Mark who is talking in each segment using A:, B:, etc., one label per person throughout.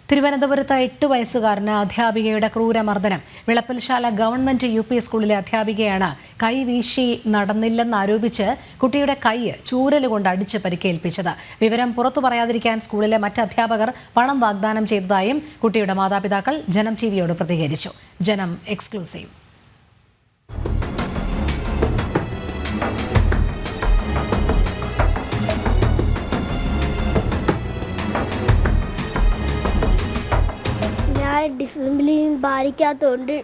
A: തിരുവനന്തപുരത്ത് 8 വയസ്സുകാരന് അധ്യാപികയുടെ ക്രൂരമർദ്ദനം. Vilappilsala government UP സ്കൂളിലെ അധ്യാപികയാണ് കൈവീശി നടന്നില്ലെന്നാരോപിച്ച് കുട്ടിയുടെ കൈ ചൂരലുകൊണ്ട് അടിച്ച് പരിക്കേൽപ്പിച്ചത്. വിവരം പുറത്തു പറയാതിരിക്കാൻ സ്കൂളിലെ മറ്റ് അധ്യാപകർ പണം വാഗ്ദാനം ചെയ്തതായും കുട്ടിയുടെ മാതാപിതാക്കൾ ജനം ടിവിയോട് പ്രതികരിച്ചു. ജനം എക്സ്ക്ലൂസീവ്.
B: ഡിസിപ്ലിൻ പാലിക്കാത്തതുകൊണ്ട്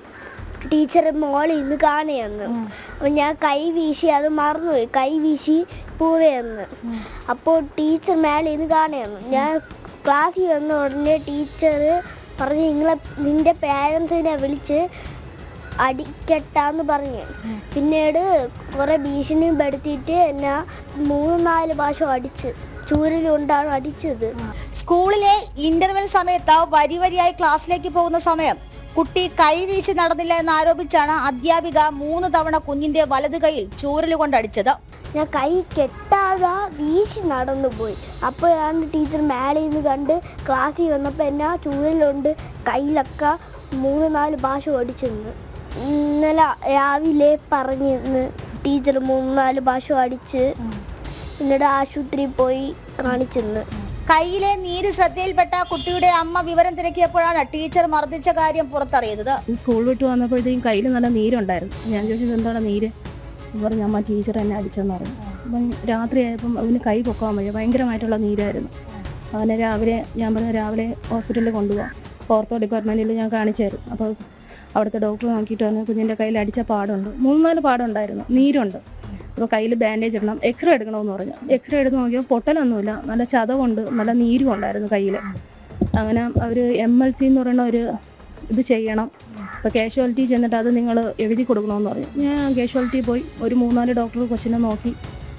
B: ടീച്ചർ മോളിൽ നിന്ന് കാണുകയെന്ന്. അപ്പോൾ ഞാൻ കൈ വീശി അത് മറന്നുപോയി, കൈ വീശി പോവുകയെന്ന്. അപ്പോൾ ടീച്ചർ മേളിൽ നിന്ന് കാണുകയെന്ന്. ഞാൻ ക്ലാസ്സിൽ വന്ന ഉടനെ ടീച്ചർ പറഞ്ഞ് നിൻ്റെ പേരൻസിനെ വിളിച്ച് അടിക്കട്ടാന്ന് പറഞ്ഞു. പിന്നീട് കുറേ ഭീഷണിയും പെടുത്തിയിട്ട് എന്നെ 3-4 പ്രാവശ്യം അടിച്ച് ചൂരലുകൊണ്ടാണ് അടിച്ചത്.
C: സ്കൂളിലെ ഇന്റർവെൽ സമയത്ത് വരിയായി ക്ലാസ്സിലേക്ക് പോകുന്ന സമയം കുട്ടി കൈവീശി നടന്നില്ല എന്നാരോപിച്ചാണ് അധ്യാപിക 3 തവണ കുഞ്ഞിന്റെ വലത് കൈയിൽ ചൂരലുകൊണ്ട് അടിച്ചത്.
B: ഞാൻ കൈ കെട്ടാതെ വീശി നടന്നു പോയി. അപ്പോഴാണ് ടീച്ചർ മേളിൽ നിന്ന് കണ്ട് ക്ലാസ്സിൽ വന്നപ്പോൾ എന്നെ ചൂരലുകൊണ്ട് കയ്യിലൊക്കെ 3-4 പ്രാവശ്യം അടിച്ചെന്ന്. ഇന്നലെ രാവിലെ പറഞ്ഞിരുന്ന് ടീച്ചർ 3-4 പ്രാവശ്യം അടിച്ച് പിന്നീട് ആശുപത്രിയിൽ പോയി കാണിച്ചെന്ന്.
C: കയ്യിലെ നീര് ശ്രദ്ധയിൽപ്പെട്ട കുട്ടിയുടെ അമ്മ വിവരം തിരക്കിയപ്പോഴാണ് ടീച്ചർ മർദ്ദിച്ച കാര്യം പുറത്തറിയുന്നത്.
D: സ്കൂൾ വിട്ട് വന്നപ്പോഴത്തേക്കും കയ്യിൽ നല്ല നീരുണ്ടായിരുന്നു. ഞാൻ ചോദിച്ചത് എന്താണ് നീര് പറഞ്ഞു. അമ്മ ടീച്ചർ എന്നെ അടിച്ചെന്ന് പറഞ്ഞു. അപ്പം രാത്രിയായപ്പം അവന് കൈ പൊക്കാൻ വയ്യ, ഭയങ്കരമായിട്ടുള്ള നീരായിരുന്നു. അങ്ങനെ ഞാൻ രാവിലെ ഹോസ്പിറ്റലിൽ കൊണ്ടുപോകാം, ഓർത്തോ ഡിപ്പാർട്ട്മെൻറ്റിൽ ഞാൻ കാണിച്ചായിരുന്നു. അപ്പോൾ അവിടുത്തെ ഡോക്ടർ നോക്കിയിട്ട് പറഞ്ഞു കുഞ്ഞിൻ്റെ കയ്യിൽ അടിച്ച പാടുണ്ട്, 3-4 പാടുണ്ടായിരുന്നു, നീരുണ്ട്. അപ്പോൾ കയ്യിൽ ബാൻഡേജ് ഇടണം, എക്സ്റേ എടുക്കണമെന്ന് പറഞ്ഞു. എക്സ്റേ എടുത്ത് നോക്കിയപ്പോൾ പൊട്ടലൊന്നുമില്ല, നല്ല ചതവുണ്ട്, നല്ല നീരും ഉണ്ടായിരുന്നു കയ്യിൽ. അങ്ങനെ അവർ MLC എന്ന് പറയുന്ന ഒരു ഇത് ചെയ്യണം, അപ്പോൾ കാഷ്വാലിറ്റി ചെന്നിട്ട് അത് നിങ്ങൾ എഴുതി കൊടുക്കണമെന്ന് പറഞ്ഞു. ഞാൻ കാഷ്വാലിറ്റി പോയി ഒരു 3-4 ഡോക്ടർ കൊച്ചിനെ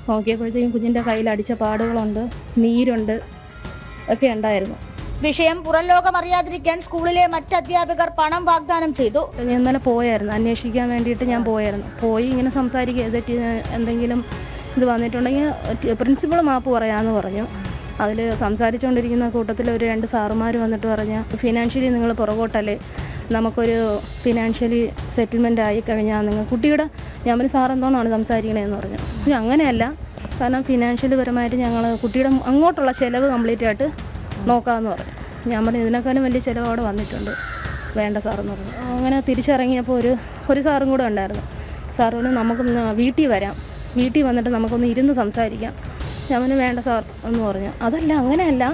D: നോക്കിയപ്പോഴത്തേക്കും കുഞ്ഞിൻ്റെ കയ്യിൽ അടിച്ച പാടുകളുണ്ട്, നീരുണ്ട് ഒക്കെ ഉണ്ടായിരുന്നു.
C: വിഷയം പുറം ലോകം അറിയാതിരിക്കാൻ സ്കൂളിലെ മറ്റ് അധ്യാപകർ പണം വാഗ്ദാനം ചെയ്തു.
D: ഞാൻ ഇന്നലെ പോയായിരുന്നു, അന്വേഷിക്കാൻ വേണ്ടിയിട്ട് ഞാൻ പോയി ഇങ്ങനെ സംസാരിക്കുക, എന്തെങ്കിലും ഇത് വന്നിട്ടുണ്ടെങ്കിൽ പ്രിൻസിപ്പൾ മാപ്പ് പറയാമെന്ന് പറഞ്ഞു. അതിൽ സംസാരിച്ചുകൊണ്ടിരിക്കുന്ന കൂട്ടത്തിൽ ഒരു 2 സാറുമാർ വന്നിട്ട് പറഞ്ഞാൽ ഫിനാൻഷ്യലി നിങ്ങൾ പുറകോട്ടല്ലേ, നമുക്കൊരു ഫിനാൻഷ്യലി സെറ്റിൽമെൻ്റ് ആയി കഴിഞ്ഞാൽ നിങ്ങൾ കുട്ടിയുടെ ഞാൻ ഒരു സാർ എന്തോന്നാണ് സംസാരിക്കണതെന്ന് പറഞ്ഞു. അങ്ങനെയല്ല, കാരണം ഫിനാൻഷ്യലി പരമായിട്ട് ഞങ്ങൾ കുട്ടിയുടെ അങ്ങോട്ടുള്ള ചിലവ് കംപ്ലീറ്റ് ആയിട്ട് നോക്കാമെന്ന് പറഞ്ഞു. ഞാൻ പറഞ്ഞു ഇതിനേക്കാളും വലിയ ചിലവ് അവിടെ വന്നിട്ടുണ്ട്, വേണ്ട സാറെന്ന് പറഞ്ഞു. അങ്ങനെ തിരിച്ചിറങ്ങിയപ്പോൾ ഒരു സാറും കൂടെ ഉണ്ടായിരുന്നു. സാറ് പറഞ്ഞു നമുക്കൊന്ന് വീട്ടിൽ വരാം, വീട്ടിൽ വന്നിട്ട് നമുക്കൊന്ന് ഇരുന്ന് സംസാരിക്കാം. ഞാൻ പറഞ്ഞു വേണ്ട സാർ എന്ന് പറഞ്ഞു. അതല്ല, അങ്ങനെയല്ല,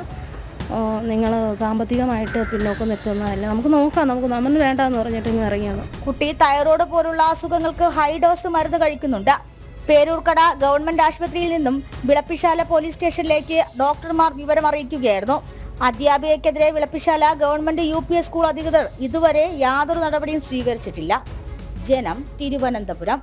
D: നിങ്ങൾ സാമ്പത്തികമായിട്ട് പിന്നോക്കം നിൽക്കുന്നതല്ല, നമുക്ക് നോക്കാം, നമ്മൾ വേണ്ടെന്ന് പറഞ്ഞിട്ട് ഇങ്ങനെ ഇറങ്ങിയാണ്.
C: കുട്ടി തൈറോയ്ഡ് പോലുള്ള അസുഖങ്ങൾക്ക് ഹൈ ഡോസ് മരുന്ന് കഴിക്കുന്നുണ്ട്. പേരൂർക്കട ഗവൺമെന്റ് ആശുപത്രിയിൽ നിന്നും വിളപ്പിശാല പോലീസ് സ്റ്റേഷനിലേക്ക് ഡോക്ടർമാർ വിവരം അറിയിക്കുകയായിരുന്നു. അധ്യാപികയ്ക്കെതിരെ വിളപ്പിശാല ഗവൺമെന്റ് UP സ്കൂൾ അധികൃതർ ഇതുവരെ യാതൊരു നടപടിയും സ്വീകരിച്ചിട്ടില്ല. ജനം, തിരുവനന്തപുരം.